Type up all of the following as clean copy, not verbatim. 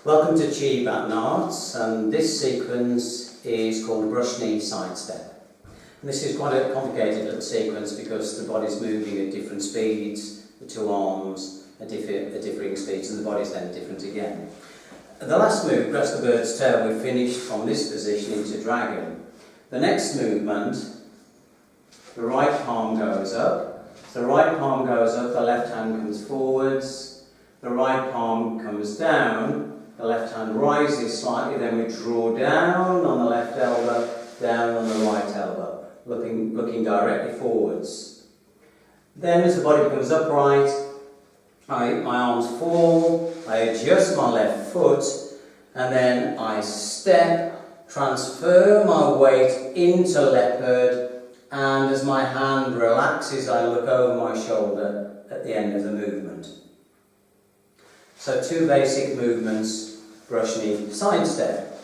Welcome to Baton, and this sequence is called brush knee side step. And this is quite a complicated little sequence because the body's moving at different speeds, the two arms at differing speeds, and the body's then different again. The last move, Press the Bird's Tail, we finished from this position into Dragon. The next movement, the right palm goes up. So the right palm goes up, the left hand comes forwards, the right palm comes down, the left hand rises slightly, then we draw down on the left elbow, down on the right elbow, looking directly forwards. Then as the body becomes upright, my arms fall, I adjust my left foot, and then I step, transfer my weight into leopard, and as my hand relaxes, I look over my shoulder at the end of the movement. So two basic movements, brush knee, side step.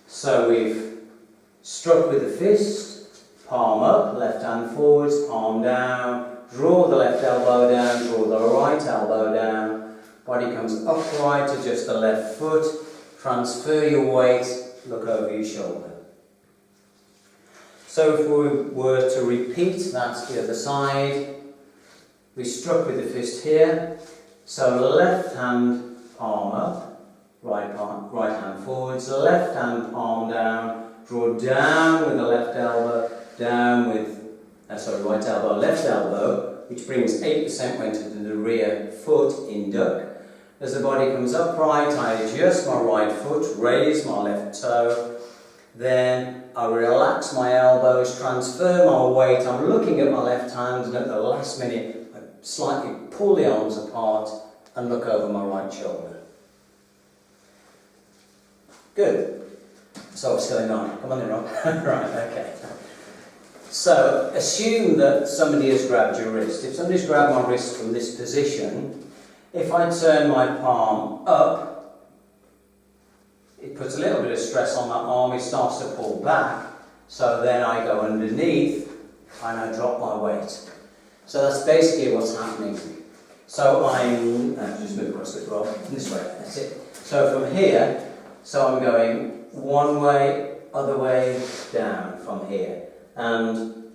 So we've struck with the fist, palm up, left hand forwards, palm down, draw the left elbow down, draw the right elbow down, body comes upright, adjust the left foot, transfer your weight, look over your shoulder. So if we were to repeat that to the other side, we struck with the fist here, so left hand palm up, right hand forwards, left hand palm down, draw down with the left elbow, down with, right elbow, left elbow, which brings 8% weight into the rear foot in duck. As the body comes upright, I adjust my right foot, raise my left toe, then I relax my elbows, transfer my weight, I'm looking at my left hand, and at the last minute, I slightly pull the arms apart and look over my right shoulder. Good. So what's going on? Come on in, Rob. Right, okay. So assume that somebody has grabbed your wrist. If somebody's grabbed my wrist from this position, if I turn my palm up, it puts a little bit of stress on that arm, it starts to pull back, so then I go underneath and I drop my weight. So that's basically what's happening. So I'm, just move across this roll, this way, that's it. So from here, so I'm going one way, other way, down from here. And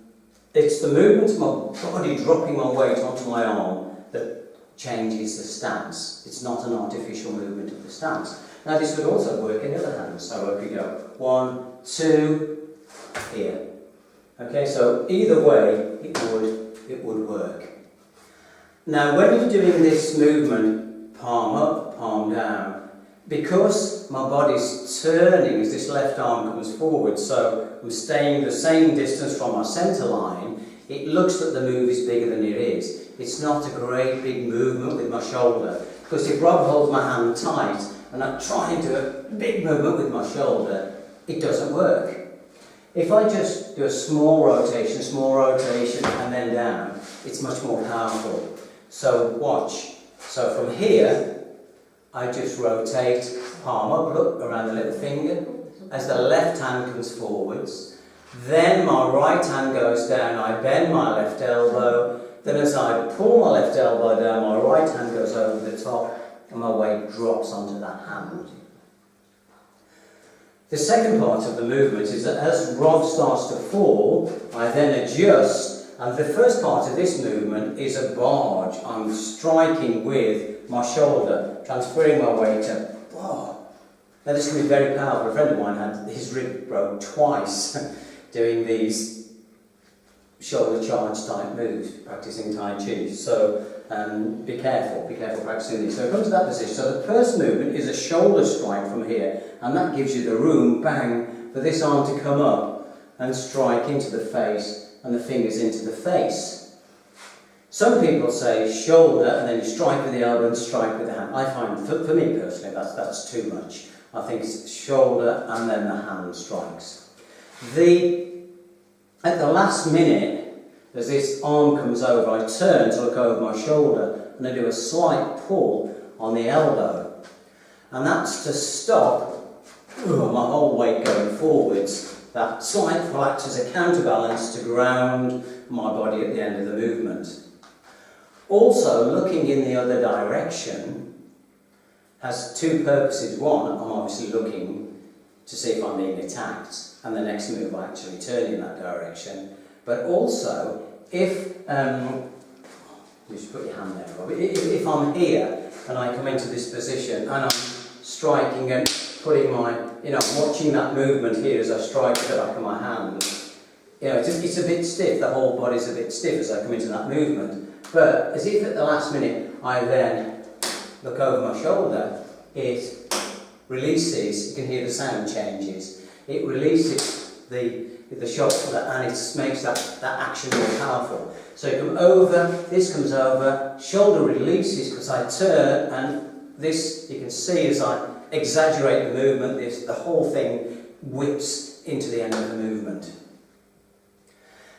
it's the movement of my body dropping my weight onto my arm that changes the stance. It's not an artificial movement of the stance. Now this would also work in the other hand. So I could go 1, 2, here. Okay, so either way it would work. Now when you're doing this movement, palm up, palm down, because my body's turning as this left arm comes forward, so I'm staying the same distance from my centre line, it looks that the move is bigger than it is. It's not a great big movement with my shoulder, because if Rob holds my hand tight and I try and do a big movement with my shoulder, it doesn't work. If I just do a small rotation, and then down, it's much more powerful. So watch. So from here, I just rotate, palm up, look around the little finger, as the left hand comes forwards. Then my right hand goes down, I bend my left elbow. Then as I pull my left elbow down, my right hand goes over the top, and my weight drops onto that hand. The second part of the movement is that as Rob starts to fall, I then adjust. And the first part of this movement is a barge. I'm striking with my shoulder, transferring my weight up. Wow. Now this can be very powerful. A friend of mine had his rib broke twice doing these shoulder charge type moves, practicing Tai Chi. So be careful practicing these. So come to that position. So the first movement is a shoulder strike from here, and that gives you the room, bang, for this arm to come up and strike into the face and the fingers into the face. Some people say shoulder and then you strike with the elbow and strike with the hand. I find, for me personally, that's too much. I think it's shoulder and then the hand strikes. At the last minute, as this arm comes over, I turn to look over my shoulder and I do a slight pull on the elbow. And that's to stop my whole weight going forwards. That slight pull acts as a counterbalance to ground my body at the end of the movement. Also, looking in the other direction, has two purposes. One, I'm obviously looking to see if I'm being attacked, and the next move I actually turn in that direction. But also, if you should put your hand there, Rob. If I'm here and I come into this position and I'm striking and putting my, watching that movement here as I strike with the back of my hand, it's a bit stiff. The whole body's a bit stiff as I come into that movement. But as if at the last minute I then look over my shoulder, it releases. You can hear the sound changes. It releases the shoulder and it makes that action more powerful. So you come over, this comes over, shoulder releases because I turn, and this you can see as I exaggerate the movement, the whole thing whips into the end of the movement.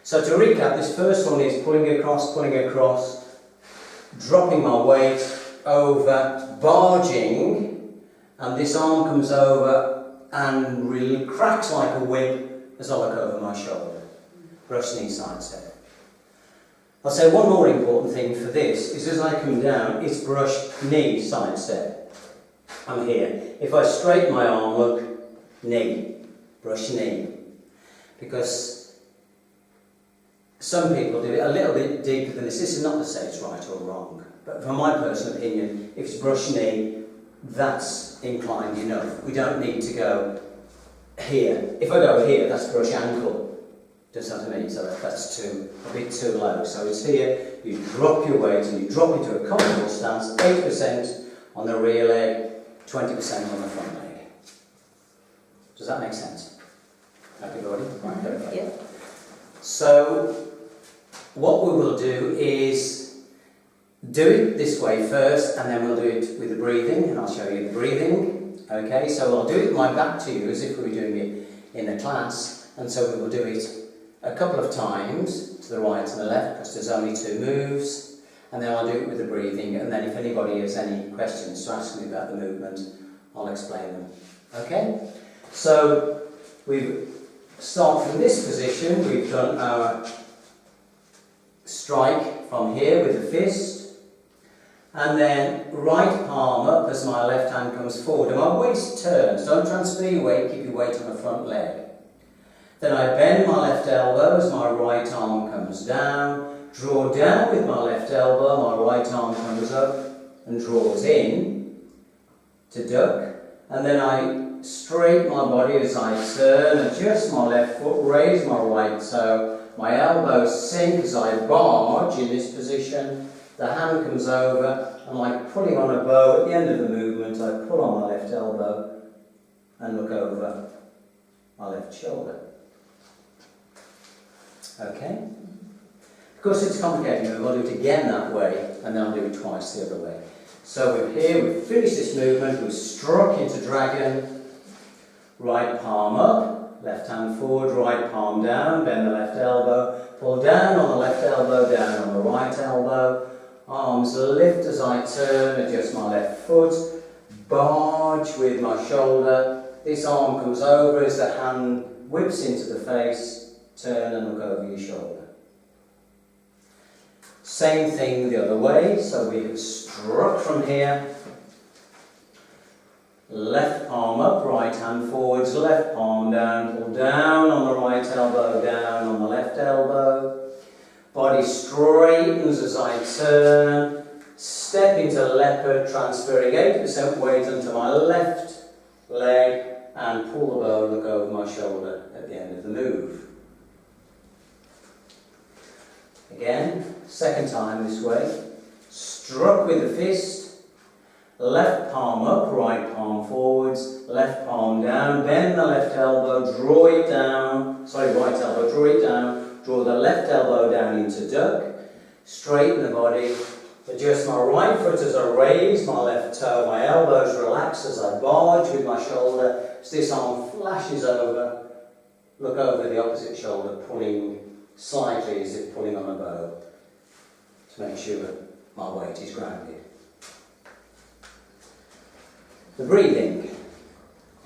So to recap, this first one is pulling across, dropping my weight over, barging, and this arm comes over and really cracks like a whip as I look over my shoulder. Brush knee side step. I'll say one more important thing for this is as I come down, it's brush knee side step. I'm here. If I straighten my arm, look, knee, brush knee. Because some people do it a little bit deeper than this. This is not to say it's right or wrong, but from my personal opinion, if it's brush knee, that's inclined enough. We don't need to go here. If I go here, that's brush ankle. Does that mean? So that's a bit too low. So it's here, you drop your weight and you drop into a comfortable stance, 8% on the rear leg, 20% on the front leg. Does that make sense? Everybody? Right, everybody. Yeah. So what we will do is do it this way first, and then we'll do it with the breathing, and I'll show you the breathing. Okay, so I'll do it with my back to you as if we were doing it in a class, and so we will do it a couple of times to the right and the left because there's only two moves, and then I'll do it with the breathing, and then if anybody has any questions to ask me about the movement, I'll explain them. Okay? So we start from this position. We've done our strike from here with the fist, and then right palm up as my left hand comes forward and my waist turns. Don't transfer your weight, keep your weight on the front leg. Then I bend my left elbow as my right arm comes down, draw down with my left elbow, my right arm comes up and draws in to duck, and then I straighten my body as I turn, adjust my left foot, raise my right toe, my elbows sink as I barge in this position, the hand comes over, and like pulling on a bow at the end of the movement, I pull on my left elbow and look over my left shoulder. Okay? Because it's a complicated move, I'll do it again that way, and then I'll do it twice the other way. So we're here, we've finished this movement, we've struck into dragon, right palm up, left hand forward, right palm down, bend the left elbow, pull down on the left elbow, down on the right elbow, arms lift as I turn, adjust my left foot, barge with my shoulder, this arm comes over as the hand whips into the face, turn and look over your shoulder. Same thing the other way, so we have struck from here, left palm up, right hand forwards, left palm down, pull down on the right elbow, down on the left elbow, body straightens as I turn, step into leopard, transferring 8% weight onto my left leg, and pull the bow, look over my shoulder at the end of the move. Again, second time this way, struck with the fist, left palm up, right palm forwards, left palm down, bend the left elbow, draw it down, right elbow, draw it down, draw the left elbow down into duck, straighten the body, adjust my right foot as I raise my left toe, my elbows relax as I barge with my shoulder, as this arm flashes over, look over the opposite shoulder, pulling slightly as if pulling on a bow to make sure my weight is grounded. The breathing.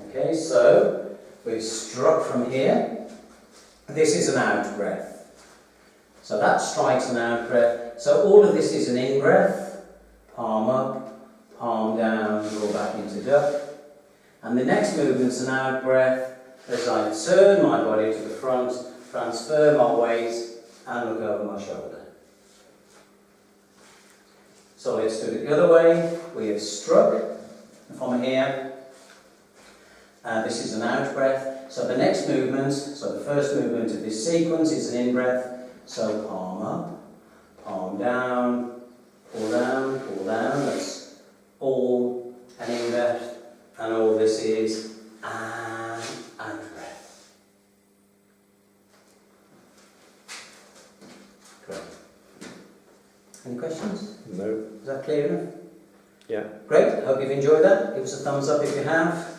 Okay, so we've struck from here. This is an out breath. So that strikes an out breath. So all of this is an in breath. Palm up, palm down, draw back duck. And the next movement's an out breath as I turn my body to the front, transfer my weight and look over my shoulder. So let's do it the other way. We have struck from here. This is an out breath. So the next movement, so the first movement of this sequence is an in breath. So palm up, palm down, pull down, pull down. That's all an in breath. And all this is an out breath. Great. Any questions? No. Is that clear enough? Yeah. Great, hope you've enjoyed that. Give us a thumbs up if you have.